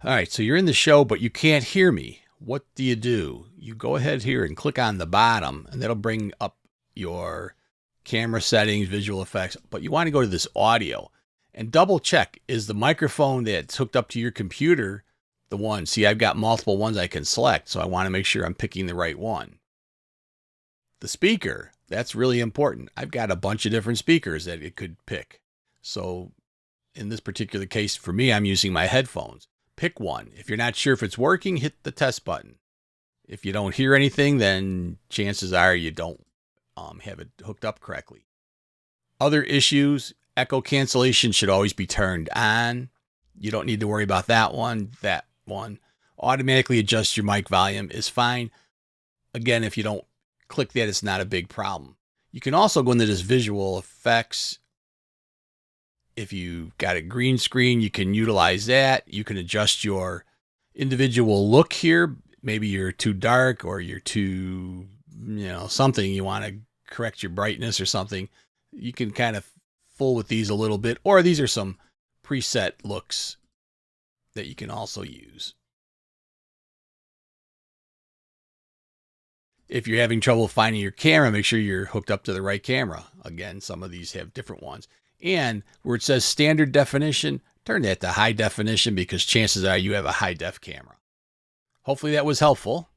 All right, so you're in the show, but you can't hear me. What do? You go ahead here and click on the bottom, and that'll bring up your camera settings, visual effects, but you want to go to this audio and double check, is the microphone that's hooked up to your computer the one? See, I've got multiple ones I can select, so I want to make sure I'm picking the right one. The speaker, that's really important. I've got a bunch of different speakers that it could pick. So in this particular case, for me, I'm using my headphones. Pick one. If you're not sure if it's working, hit the test button. If you don't hear anything, then chances are you don't have it hooked up correctly. Other issues, echo cancellation should always be turned on. You don't need to worry about that one. That one. Automatically adjust your mic volume is fine. Again, if you don't click that, it's not a big problem. You can also go into this visual effects. If you've got a green screen, you can utilize that. You can adjust your individual look here. Maybe you're too dark or you're too, something. You want to correct your brightness or something. You can kind of fool with these a little bit. Or these are some preset looks that you can also use. If you're having trouble finding your camera, make sure you're hooked up to the right camera. Again, some of these have different ones. And where it says standard definition, turn that to high definition because chances are you have a high def camera. Hopefully that was helpful.